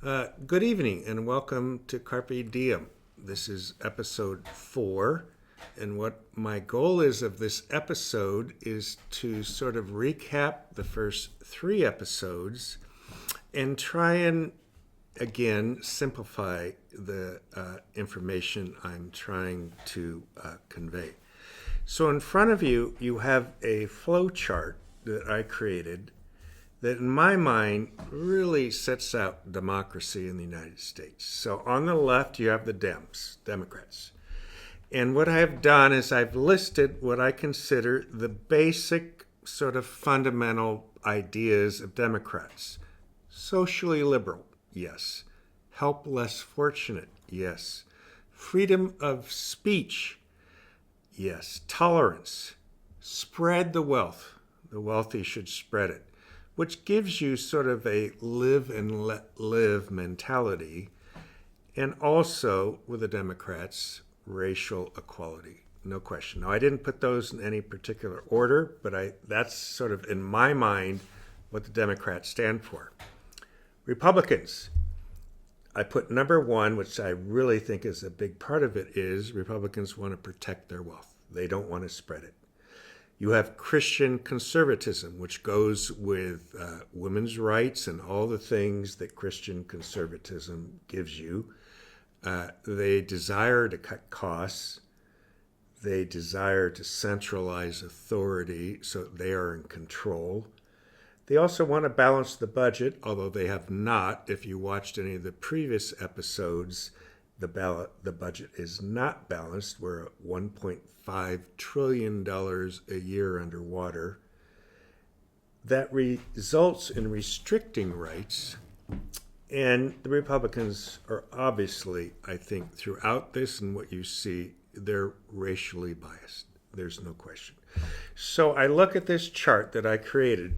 Good evening and welcome to Carpe Diem. This is episode 4, and what my goal is of this episode is to sort of recap the first 3 episodes and try and again simplify the information I'm trying to convey. So in front of you, you have a flow chart that I created that in my mind really sets out democracy in the United States. So on the left, you have the Democrats. And what I've done is I've listed what I consider the basic sort of fundamental ideas of Democrats. Socially liberal, yes. Help less fortunate, yes. Freedom of speech, yes. Tolerance. Spread the wealth. The wealthy should spread it, which gives you sort of a live and let live mentality. And also, with the Democrats, racial equality, no question. Now, I didn't put those in any particular order, but that's sort of, in my mind, what the Democrats stand for. Republicans, I put number 1, which I really think is a big part of it, is Republicans want to protect their wealth. They don't want to spread it. You have Christian conservatism, which goes with women's rights and all the things that Christian conservatism gives you. They desire to cut costs. They desire to centralize authority so they are in control. They also want to balance the budget, although they have not. If you watched any of the previous episodes, the budget is not balanced. We're at $1.5 trillion a year underwater. That results in restricting rights. And the Republicans are obviously, I think, throughout this and what you see, they're racially biased. There's no question. So I look at this chart that I created,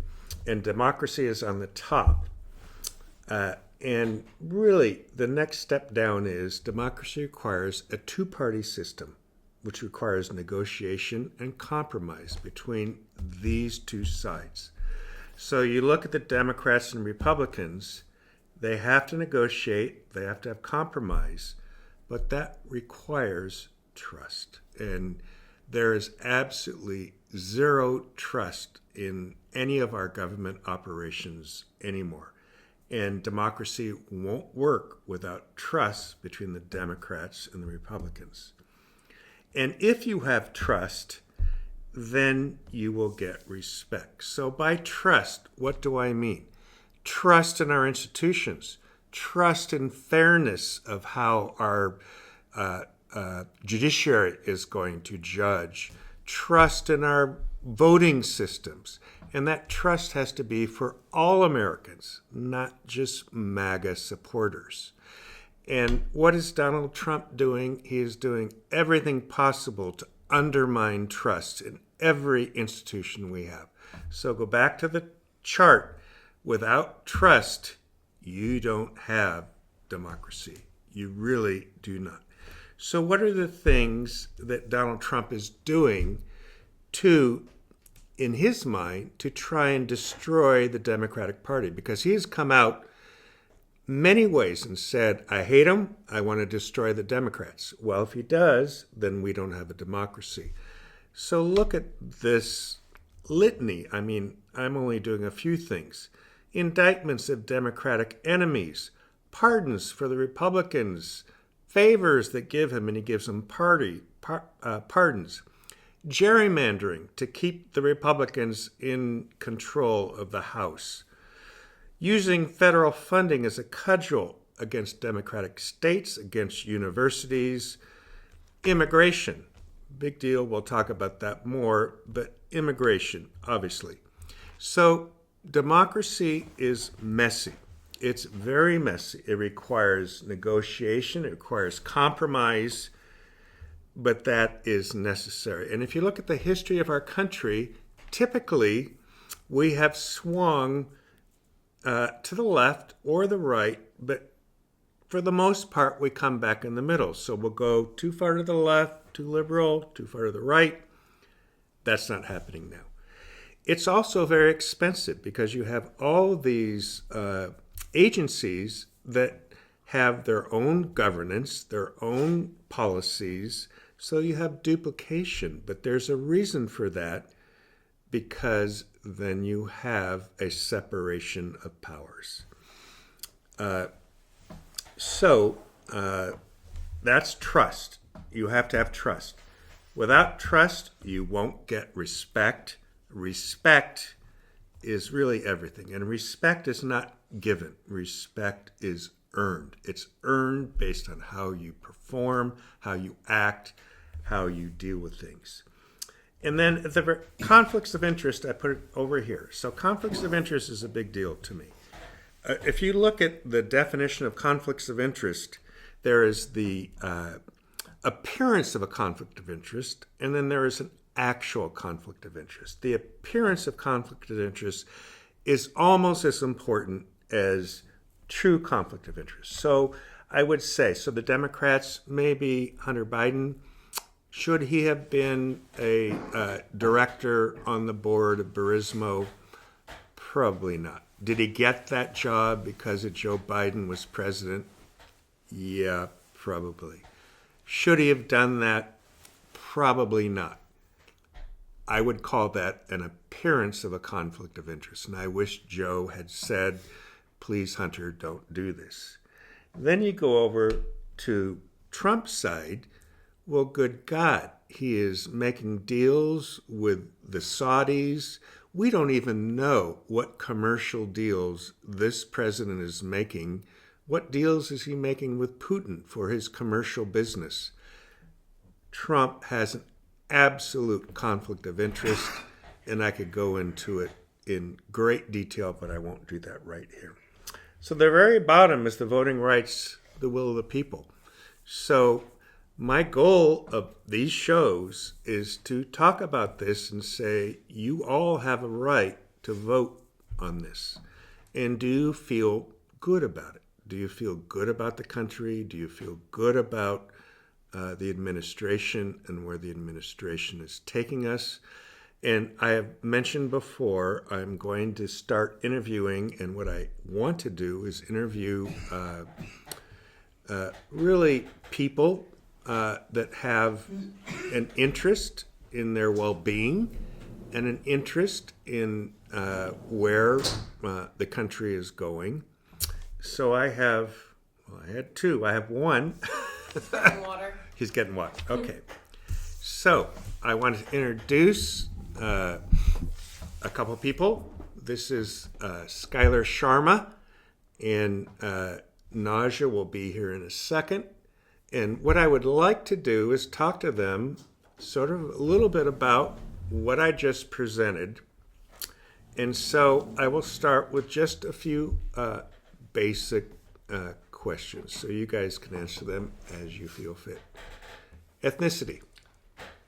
and democracy is on the top. And really, the next step down is democracy requires a two-party system, which requires negotiation and compromise between these two sides. So you look at the Democrats and Republicans, they have to negotiate, they have to have compromise, but that requires trust. And there is absolutely zero trust in any of our government operations anymore. And democracy won't work without trust between the Democrats and the Republicans. And if you have trust, then you will get respect. So by trust, what do I mean? Trust in our institutions, trust in fairness of how our judiciary is going to judge, trust in our voting systems. And that trust has to be for all Americans, not just MAGA supporters. And what is Donald Trump doing? He is doing everything possible to undermine trust in every institution we have. So go back to the chart. Without trust, you don't have democracy. You really do not. So what are the things that Donald Trump is doing to, in his mind, to try and destroy the Democratic Party? Because he has come out many ways and said, I hate him, I want to destroy the Democrats. Well, if he does, then we don't have a democracy. So look at this litany. I mean, I'm only doing a few things. Indictments of Democratic enemies, pardons for the Republicans, favors that give him, and he gives them pardons. Gerrymandering to keep the Republicans in control of the House. Using federal funding as a cudgel against Democratic states, against universities. Immigration, big deal, we'll talk about that more, but immigration, obviously. So democracy is messy. It's very messy. It requires negotiation, it requires compromise, but that is necessary. And if you look at the history of our country, typically we have swung to the left or the right, but for the most part, we come back in the middle. So we'll go too far to the left, too liberal, too far to the right. That's not happening now. It's also very expensive because you have all these agencies that have their own governance, their own policies, so you have duplication. But there's a reason for that, because then you have a separation of powers. So that's trust. You have to have trust. Without trust, you won't get respect. Respect is really everything. And respect is not given. Respect is earned. It's earned based on how you perform, how you act, how you deal with things. And then the conflicts of interest, I put it over here. So conflicts of interest is a big deal to me. If you look at the definition of conflicts of interest, there is the appearance of a conflict of interest, and then there is an actual conflict of interest. The appearance of conflict of interest is almost as important as true conflict of interest. So I would say, so the Democrats, maybe Hunter Biden, should he have been a director on the board of Burisma? Probably not. Did he get that job because Joe Biden was president? Yeah, probably. Should he have done that? Probably not. I would call that an appearance of a conflict of interest. And I wish Joe had said, please, Hunter, don't do this. Then you go over to Trump's side. Well, good God, he is making deals with the Saudis. We don't even know what commercial deals this president is making. What deals is he making with Putin for his commercial business? Trump has an absolute conflict of interest, and I could go into it in great detail, but I won't do that right here. So the very bottom is the voting rights, the will of the people. So my goal of these shows is to talk about this and say, you all have a right to vote on this. And do you feel good about it? Do you feel good about the country? Do you feel good about the administration and where the administration is taking us? And I have mentioned before, I'm going to start interviewing, and what I want to do is interview really people that have an interest in their well-being and an interest in where the country is going. So I had two. I have one. Getting water. He's getting water. Okay. So I want to introduce a couple people. This is Skylar Sharma, and Naja will be here in a second. And what I would like to do is talk to them sort of a little bit about what I just presented. And so I will start with just a few basic questions, so you guys can answer them as you feel fit. Ethnicity.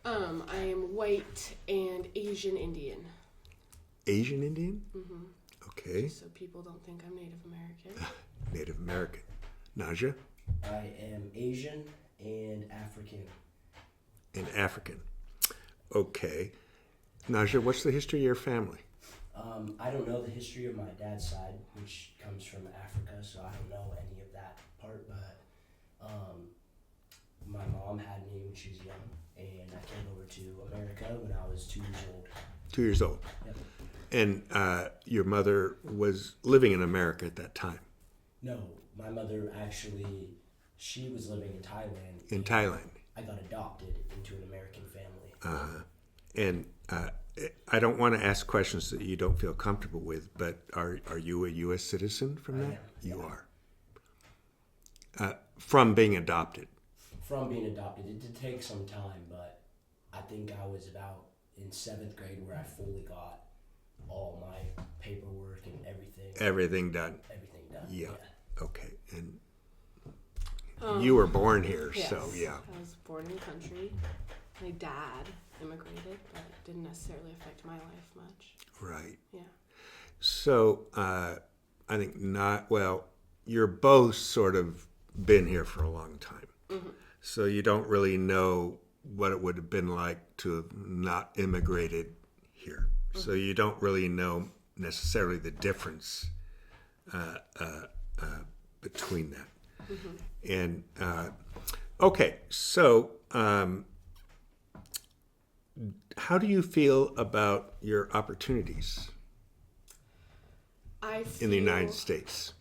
I am white and Asian Indian. Asian Indian? Mm-hmm. Okay. So people don't think I'm Native American. Native American. Naja? I am Asian and African. And African. Okay. Naja, what's the history of your family? I don't know the history of my dad's side, which comes from Africa, so I don't know any of that part, but my mom had me when she was young, and I came over to America when I was 2 years old. 2 years old. Yep. And your mother was living in America at that time? No, my mother actually, she was living in Thailand. In Thailand. I got adopted into an American family. And I don't want to ask questions that you don't feel comfortable with, but are you a U.S. citizen from that? I am. You are. From being adopted. From being adopted. It did take some time, but I think I was about in 7th grade where I fully got all my paperwork and everything. Everything done. Everything done. Yeah. Okay. And you were born here, Yes, so yeah. I was born in the country. My dad immigrated, but it didn't necessarily affect my life much. Right. Yeah. So I think not, well, you're both sort of been here for a long time. Mm-hmm. So you don't really know what it would have been like to have not immigrated here. Mm-hmm. So you don't really know necessarily the difference between that. And okay, so how do you feel about your opportunities I feel, in the United States?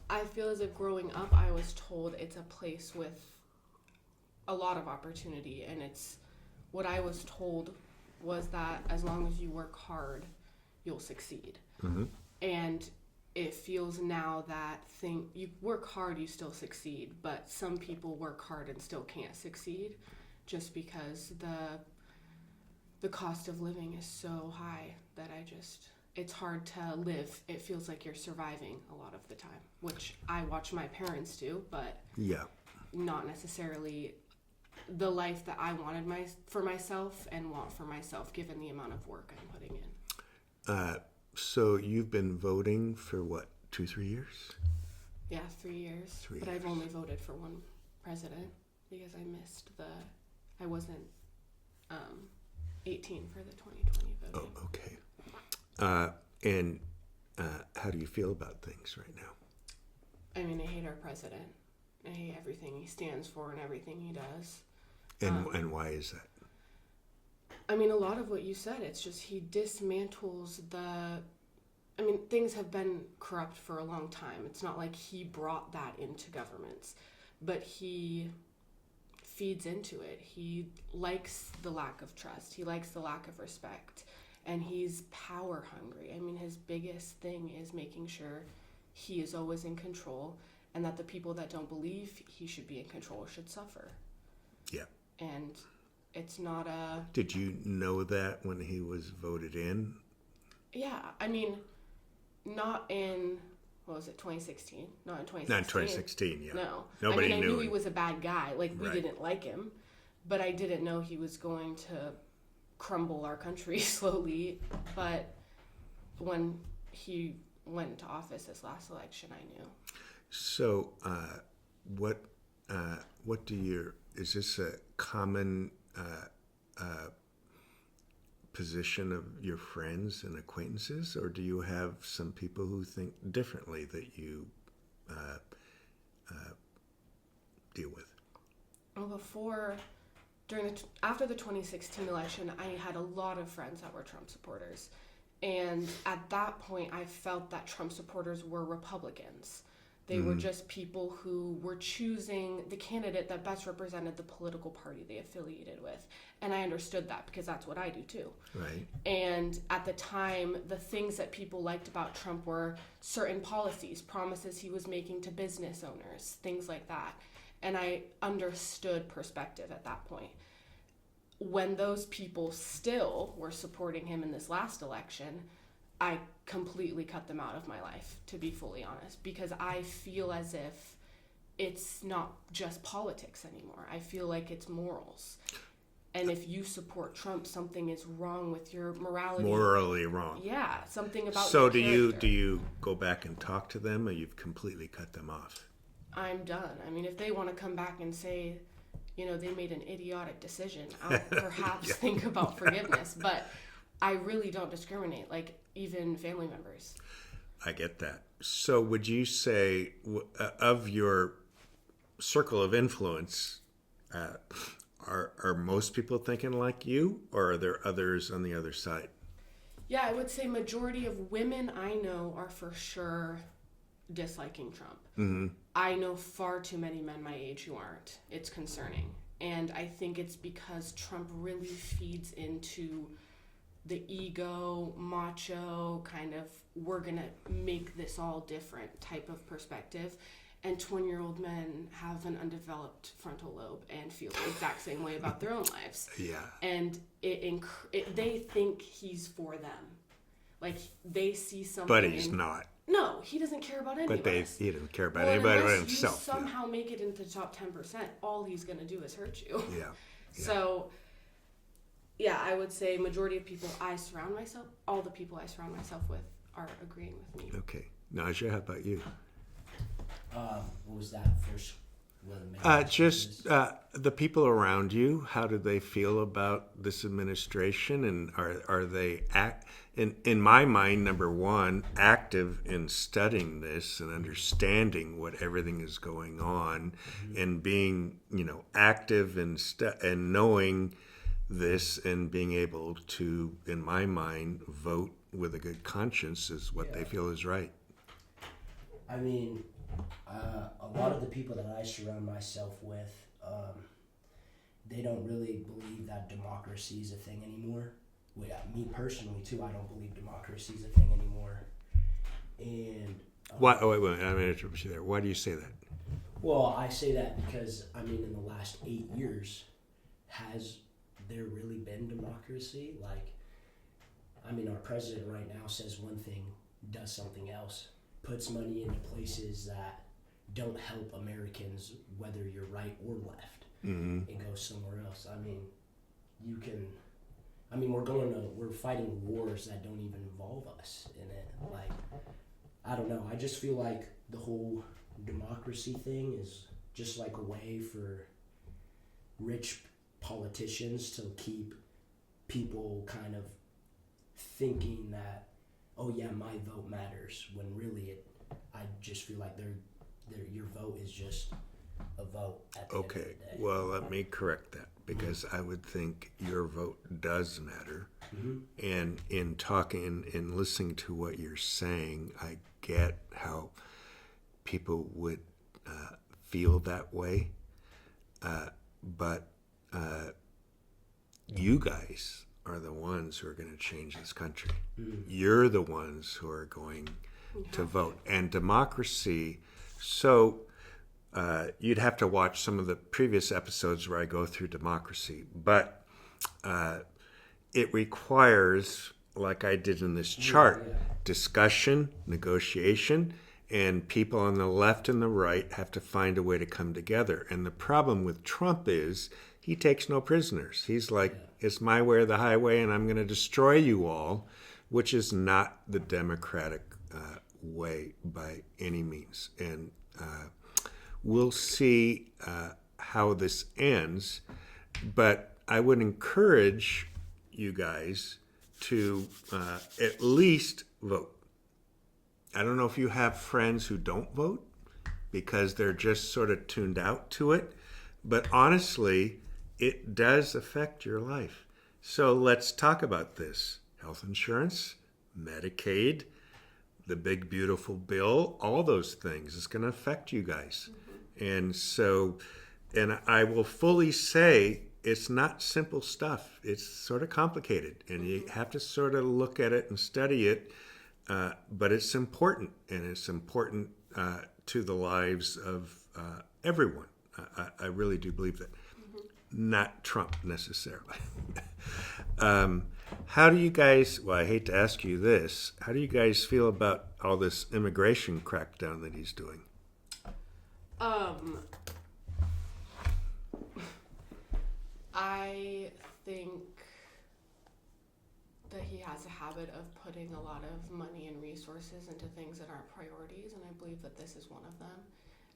I feel as if growing up, I was told it's a place with a lot of opportunity, and it's what I was told was that as long as you work hard, you'll succeed. And it feels now that you work hard, you still succeed, but some people work hard and still can't succeed just because the cost of living is so high that it's hard to live. It feels like you're surviving a lot of the time, which I watch my parents do, but Yeah. not necessarily the life that I wanted for myself and want for myself, given the amount of work I'm putting in. So you've been voting for what, 2-3 years? Yeah, 3 years. 3 but years. I've only voted for one president because I wasn't 18 for the 2020 voting. Oh, okay. And how do you feel about things right now? I mean, I hate our president. I hate everything he stands for and everything he does. And why is that? I mean, a lot of what you said, it's just he dismantles things have been corrupt for a long time. It's not like he brought that into governments, but he feeds into it. He likes the lack of trust. He likes the lack of respect. And he's power hungry. I mean, his biggest thing is making sure he is always in control and that the people that don't believe he should be in control should suffer. Yeah. And it's not a... Did you know that when he was voted in? Yeah, I mean, not in, what was it, 2016? Not in 2016. Not in 2016, yeah. No. Nobody I knew knew him. he was a bad guy. Like, we Right. didn't like him. But I didn't know he was going to crumble our country slowly. But when he went into office this last election, I knew. So, is this a common position of your friends and acquaintances, or do you have some people who think differently that you deal with? Well, after the 2016 election, I had a lot of friends that were Trump supporters. And at that point, I felt that Trump supporters were Republicans. They were just people who were choosing the candidate that best represented the political party they affiliated with. And I understood that because that's what I do too. Right. And at the time, the things that people liked about Trump were certain policies, promises he was making to business owners, things like that. And I understood perspective at that point. When those people still were supporting him in this last election, I completely cut them out of my life, to be fully honest, because I feel as if it's not just politics anymore. I feel like it's morals. And if you support Trump, something is wrong with your morality. Morally wrong. Yeah, something about So your do character. you go back and talk to them, or you've completely cut them off? I'm done. I mean, if they want to come back and say, they made an idiotic decision, I'll perhaps think about forgiveness. But I really don't discriminate, like even family members. I get that. So would you say, of your circle of influence, are most people thinking like you, or are there others on the other side? Yeah, I would say majority of women I know are for sure disliking Trump. Mm-hmm. I know far too many men my age who aren't. It's concerning. And I think it's because Trump really feeds into the ego, macho, kind of, we're going to make this all different type of perspective. And 20-year-old men have an undeveloped frontal lobe and feel the exact same way about their own lives. Yeah. And they think he's for them. Like, they see something. But he's not. No, he doesn't care about any But of us. he doesn't care about Well, anybody but unless himself. you somehow make it into the top 10%, all he's going to do is hurt you. Yeah. So, yeah, I would say majority of people all the people I surround myself with are agreeing with me. Okay. Naja, how about you? What was that first? One of the main Just differences. the people around you. How do they feel about this administration, and are they in my mind, number one, active in studying this and understanding what everything is going on, and being active in and knowing this and being able to, in my mind, vote with a good conscience is what they Yeah. feel is right. I mean, a lot of the people that I surround myself with, they don't really believe that democracy is a thing anymore. Me personally, too, I don't believe democracy is a thing anymore. And Why? Oh, wait, I'm going to interrupt you there. Why do you say that? well, I say that because I mean, in the last 8 years, has there really been democracy? Like, I mean, our president right now says one thing, does something else, puts money into places that don't help Americans, whether you're right or left, and goes somewhere else. I mean, you can. I mean, we're fighting wars that don't even involve us in it. Like, I don't know. I just feel like the whole democracy thing is just like a way for rich politicians to keep people kind of thinking that, oh yeah, my vote matters, when really I just feel like your vote is just a vote at the end of Okay, the day. well, let me correct that because I would think your vote does matter. And in talking and listening to what you're saying, I get how people would feel that way. But you guys are the ones who are going to change this country. You're the ones who are going to vote. And democracy, so you'd have to watch some of the previous episodes where I go through democracy. But it requires, like I did in this chart, discussion, negotiation, and people on the left and the right have to find a way to come together. And the problem with Trump is he takes no prisoners. He's like, it's my way or the highway, and I'm going to destroy you all, which is not the democratic way by any means. And we'll see how this ends. But I would encourage you guys to at least vote. I don't know if you have friends who don't vote because they're just sort of tuned out to it, but honestly, it does affect your life. So let's talk about this. Health insurance, Medicaid, the big beautiful bill, all those things is going to affect you guys. And so, and I will fully say it's not simple stuff. It's sort of complicated, and you have to sort of look at it and study it. But it's important, and it's important to the lives of everyone. I really do believe that. Not Trump necessarily. How do you guys, well, I hate to ask you this, how do you guys feel about all this immigration crackdown that he's doing? I think that he has a habit of putting a lot of money and resources into things that aren't priorities, and I believe that this is one of them.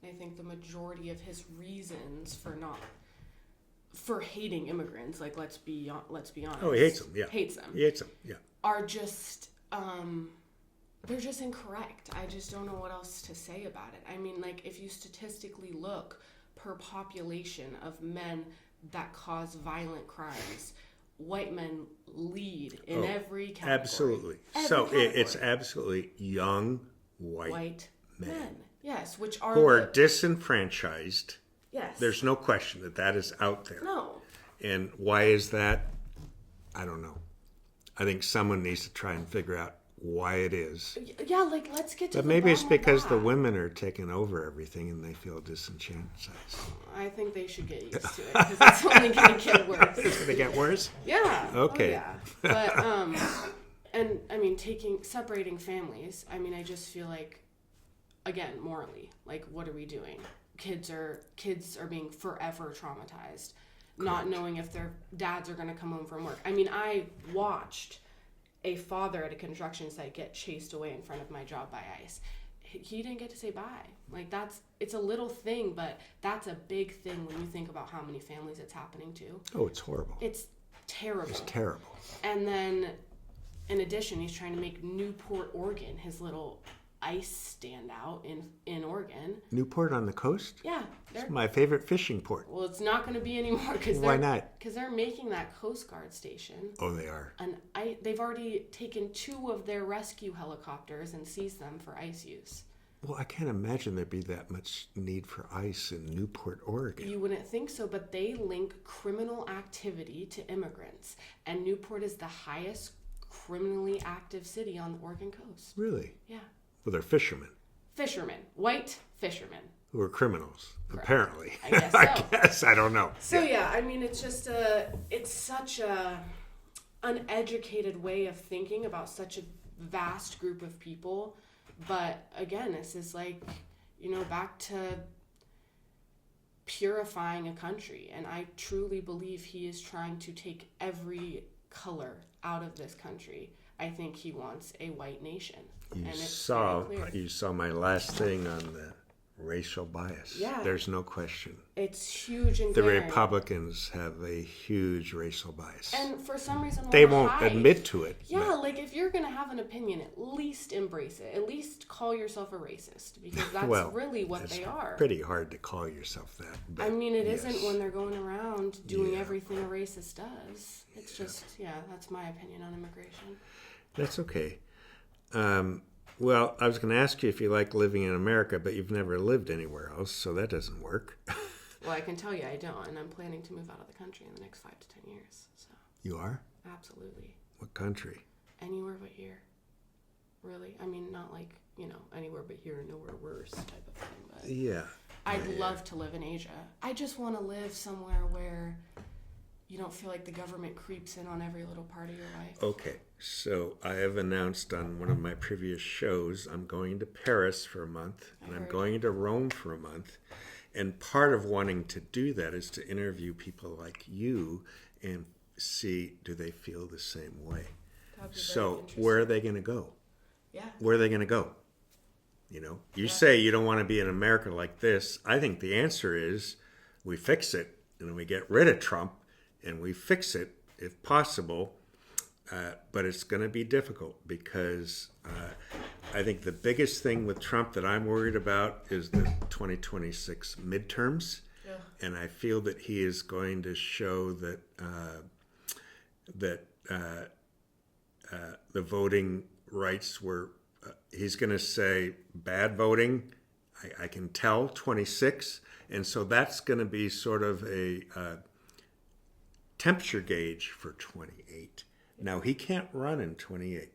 And I think the majority of his reasons for hating immigrants, like let's be honest. Oh, he hates them, yeah. Hates them. He hates them, yeah. Are just they're just incorrect. I just don't know what else to say about it. I mean, like, if you statistically look per population of men that cause violent crimes, white men lead in every category. Absolutely. Every So category. it's absolutely young white men. Yes, which are who are disenfranchised. yes. There's no question that is out there. no. And why is that? I don't know. I think someone needs to try and figure out why it is. Yeah, like, let's get to But the maybe it's bottom of because the that. women are taking over everything and they feel disenchanted. I think they should get used to it because it's only going to get worse. It's going to get worse? Yeah. Okay. Oh, yeah. But and I mean, separating families. I mean, I just feel like, again, morally, like, what are we doing? Kids are being forever traumatized, not knowing if their dads are going to come home from work. I mean, I watched a father at a construction site get chased away in front of my job by ICE. he didn't get to say bye. Like, it's a little thing, but that's a big thing when you think about how many families it's happening to. Oh, it's horrible. It's terrible. It's terrible. And then, in addition, he's trying to make Newport, Oregon, his little ice standout in Oregon. Newport on the coast? Yeah. It's my favorite fishing port. Well, it's not going to be anymore. Why not? Because they're making that Coast Guard station. Oh, they are. And they've already taken 2 of their rescue helicopters and seized them for ice use. Well, I can't imagine there'd be that much need for ice in Newport, Oregon. You wouldn't think so, but they link criminal activity to immigrants. And Newport is the highest criminally active city on the Oregon coast. Really? Yeah. Well, they're fishermen. Fishermen. White fishermen. Who are criminals, Correct. apparently. I guess so. I guess. I don't know. So, yeah, I mean, it's just it's such a uneducated way of thinking about such a vast group of people. But again, this is like, back to purifying a country. And I truly believe he is trying to take every color out of this country. I think he wants a white nation. You and it's saw very clear. you saw my last thing on the racial bias. Yeah. There's no question. It's huge and The glaring. Republicans have a huge racial bias. And for some reason, They wanna won't hide. admit to it. Yeah, but- like if you're gonna have an opinion, at least embrace it. At least call yourself a racist, because that's well, really what it's they are. pretty hard to call yourself that. But I mean, it yes. not when they're going around doing Yeah. everything a racist does. It's just, that's my opinion on immigration. That's okay. Well, I was going to ask you if you like living in America, but you've never lived anywhere else, so that doesn't work. Well, I can tell you I don't, and I'm planning to move out of the country in the next 5 to 10 years. So, You are? absolutely. What country? Anywhere but here. Really. I mean, not like, anywhere but here and nowhere worse type of thing, but Yeah. I'd Yeah. love to live in Asia. I just want to live somewhere where you don't feel like the government creeps in on every little part of your life. Okay, so I have announced on one of my previous shows I'm going to Paris for a month, and I'm heard. going to Rome for a month. And part of wanting to do that is to interview people like you and see, do they feel the same way? That'd be very So interesting. where are they going to go? Yeah. Where are they going to go? You say you don't want to be in America like this. I think the answer is we fix it and we get rid of Trump and we fix it if possible. But it's going to be difficult because I think the biggest thing with Trump that I'm worried about is the 2026 midterms. Yeah. And I feel that he is going to show that the voting rights were, he's going to say bad voting. I can tell 26. And so that's going to be sort of a temperature gauge for 28. Now, he can't run in 28,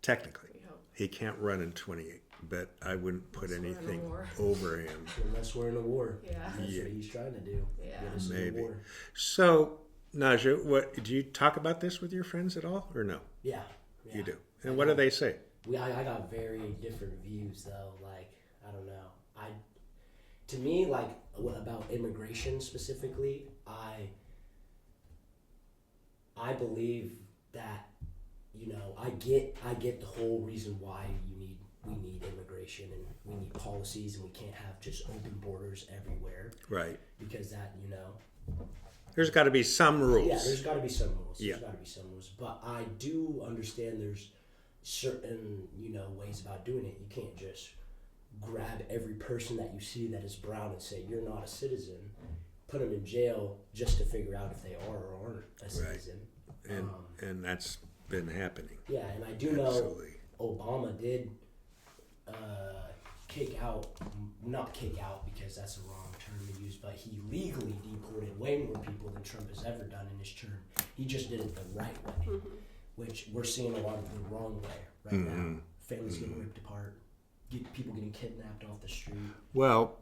technically. We hope. He can't run in 28, but I wouldn't put Unless we're in a anything war. over him. Unless we're in a war. Yeah. That's Yeah. what he's trying to do. Yeah. Get us in a Maybe. war. So, Naja, do you talk about this with your friends at all, or no? Yeah. You do. And what do they say? I got very different views though. Like, I don't know. To me, like about immigration specifically, I believe that I get the whole reason why we need immigration and we need policies and we can't have just open borders everywhere Right. because that There's got to be some rules. yeah, there's got to be some rules. Yeah. There's got to be some rules, but I do understand there's certain ways about doing it. You can't just grab every person that you see that is brown and say you're not a citizen, put them in jail just to figure out if they are or aren't a citizen. And that's been happening. Yeah, and I do know Absolutely. Obama did not kick out because that's the wrong term to use, but he legally deported way more people than Trump has ever done in his term. He just did it the right way, which we're seeing a lot of the wrong way right now. Families getting ripped apart, people getting kidnapped off the street. Well,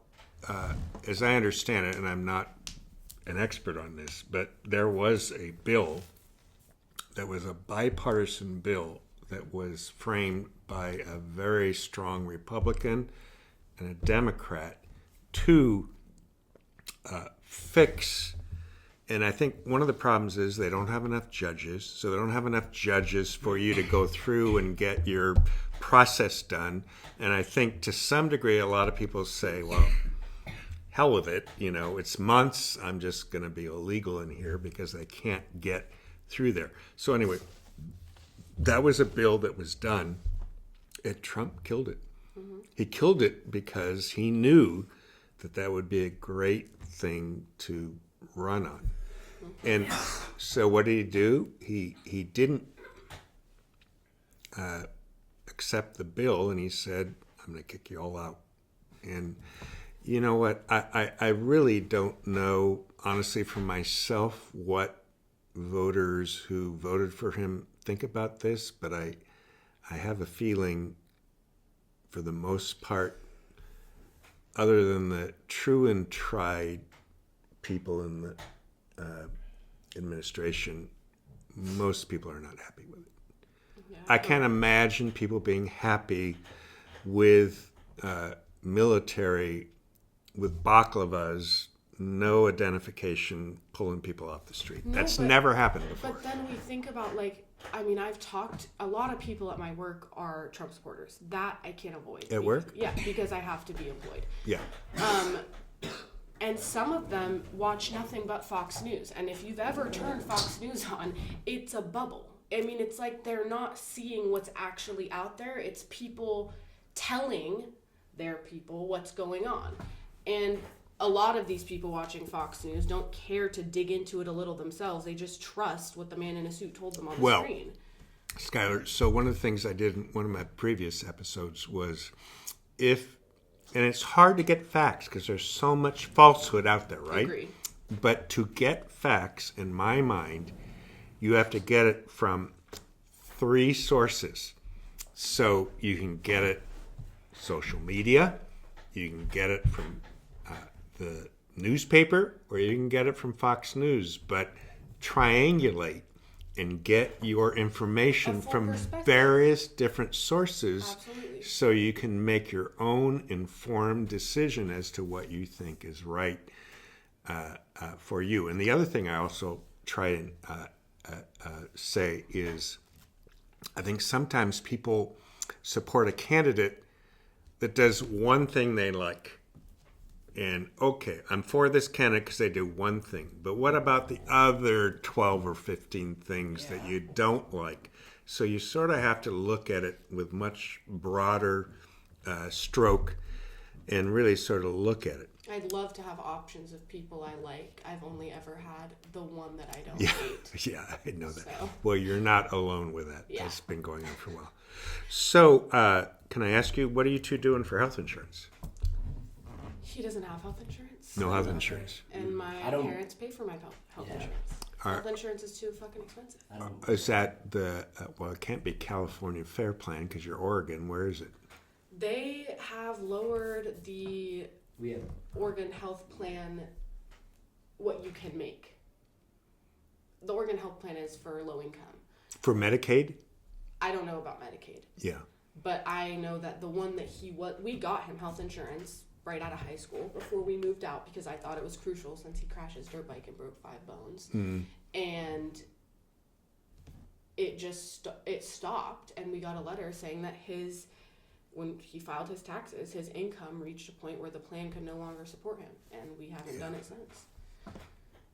as I understand it, and I'm not an expert on this, but there was a bill that was a bipartisan bill that was framed by a very strong Republican and a Democrat to fix. And I think one of the problems is they don't have enough judges. So they don't have enough judges for you to go through and get your process done. And I think to some degree, a lot of people say, well, hell with it. It's months. I'm just going to be illegal in here because I can't get through there. So anyway, that was a bill that was done, and Trump killed it. Mm-hmm. He killed it because he knew that would be a great thing to run on. And so what did he do? He didn't accept the bill, and he said, I'm going to kick you all out. And you know what? I really don't know, honestly, for myself, what voters who voted for him think about this, but I have a feeling, for the most part, other than the true and tried people in the administration, most people are not happy with it. Yeah. I can't imagine people being happy with military, with baklavas, no identification, pulling people off the street. No, That's never happened before. But then we think about, a lot of people at my work are Trump supporters. That I can't avoid. At work? Yeah, because I have to be employed. Yeah. And some of them watch nothing but Fox News. And if you've ever turned Fox News on, it's a bubble. I mean, it's like they're not seeing what's actually out there. It's people telling their people what's going on. And a lot of these people watching Fox News don't care to dig into it a little themselves. They just trust what the man in a suit told them on the screen. Skylar, so one of the things I did in one of my previous episodes was and it's hard to get facts because there's so much falsehood out there, right? Agree. But to get facts, in my mind, you have to get it from 3 sources. So you can get it social media, you can get it from the newspaper, or you can get it from Fox News. But triangulate and get your information from various different sources. Absolutely. So you can make your own informed decision as to what you think is right for you. And the other thing I also try and say is, I think sometimes people support a candidate that does one thing they like. And okay, I'm for this candidate because they do one thing. But what about the other 12 or 15 things that you don't like? So you sort of have to look at it with much broader stroke and really sort of look at it. I'd love to have options of people I like. I've only ever had the one that I don't Yeah. hate. Yeah, I know that. So. Well, you're not alone with that. Yeah. That's been going on for a while. So can I ask you, what are you two doing for health insurance? He doesn't have health insurance. No health insurance. And my parents pay for my health insurance. Health insurance is too fucking expensive. Is that it can't be California Fair Plan because you're Oregon. Where is it? They have lowered the Oregon Health Plan, what you can make. The Oregon Health Plan is for low income. For Medicaid? I don't know about Medicaid. Yeah. But I know that the one that we got him health insurance right out of high school before we moved out because I thought it was crucial since he crashed his dirt bike and broke 5 bones. Mm. And it stopped, and we got a letter saying that when he filed his taxes, his income reached a point where the plan could no longer support him, and we haven't done it since.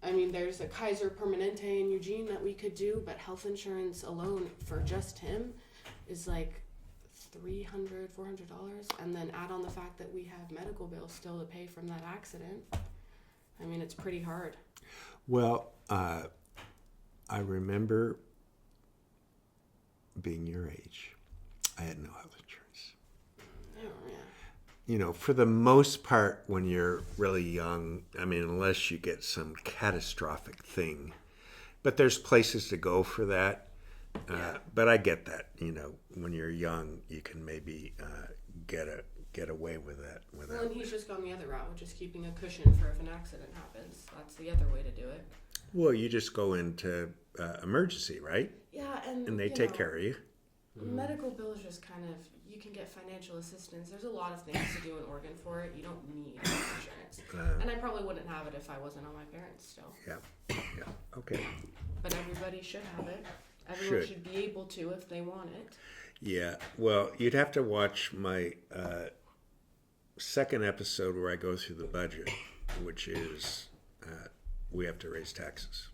I mean, there's a Kaiser Permanente in Eugene that we could do, but health insurance alone for just him is like $300, $400, and then add on the fact that we have medical bills still to pay from that accident. I mean, it's pretty hard. Well, I remember being your age. I had no health insurance. Oh, yeah. You know, for the most part, when you're really young, I mean, unless you get some catastrophic thing, but there's places to go for that. But I get that, you know, when you're young, you can maybe get away with that. Well, and he's just gone the other route, which is keeping a cushion for if an accident happens. That's the other way to do it. Well, you just go into emergency, right? Yeah, and they take care of you. Medical bills just kind of, you can get financial assistance. There's a lot of things to do in Oregon for it. You don't need health insurance. And I probably wouldn't have it if I wasn't on my parents still. Yeah, okay. But everybody should have it. Everyone Should. should be able to if they want it. Yeah, well, you'd have to watch my second episode where I go through the budget, which is we have to raise taxes.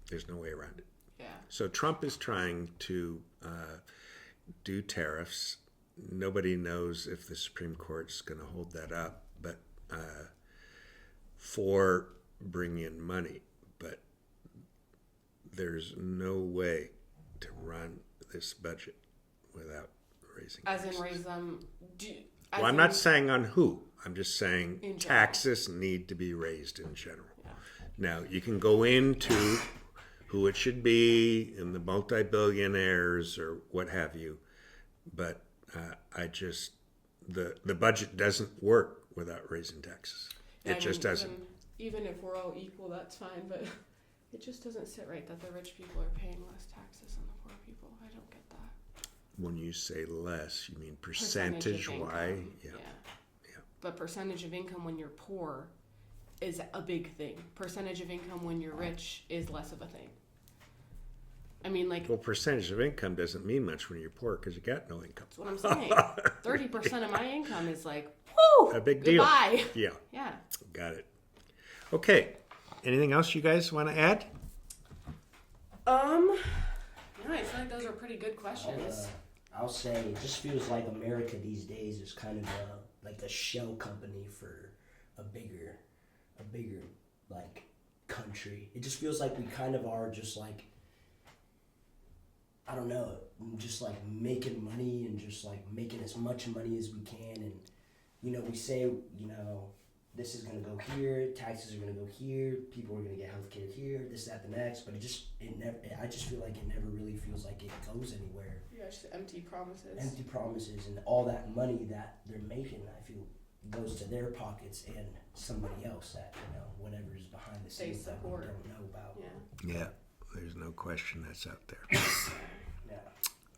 There's no way around it. Yeah. So Trump is trying to do tariffs. Nobody knows if the Supreme Court's going to hold that up, but for bringing in money. But there's no way to run this budget without raising As taxes. in raise them. Well, I'm not saying on who. I'm just saying In general. taxes need to be raised in general. Yeah. Now, you can go into who it should be and the multi-billionaires or what have you, but the budget doesn't work without raising taxes. Yeah, It just doesn't. Even if we're all equal, that's fine, but it just doesn't sit right that the rich people are paying less taxes than the poor people. I don't get that. When you say less, you mean Percentage of percentage-wise? income. Yeah. Yeah. But percentage of income when you're poor is a big thing. Percentage of income when you're rich is less of a thing. I mean, like, Well, percentage of income doesn't mean much when you're poor because you got no income. that's what I'm saying. 30% of my income is like, whoo, A big deal. goodbye. Yeah, Yeah. got it. Okay. Anything else you guys want to add? No, I feel like those are pretty good questions. I'll say it just feels like America these days is kind of like a shell company for a bigger like country. It just feels like we kind of are just like, I don't know, just like making money and just like making as much money as we can. And, we say, this is going to go here, taxes are going to go here, people are going to get healthcare here, this, that, the next. But I just feel like it never really feels like it goes anywhere. Yeah, just empty promises. Empty promises and all that money that they're making, I feel, goes to their pockets and somebody else that, whatever is behind the They scenes that we support. don't know about. Yeah. Yeah, there's no question that's out there. Yeah.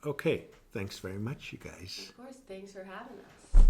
Okay, thanks very much, you guys. Of course, thanks for having us.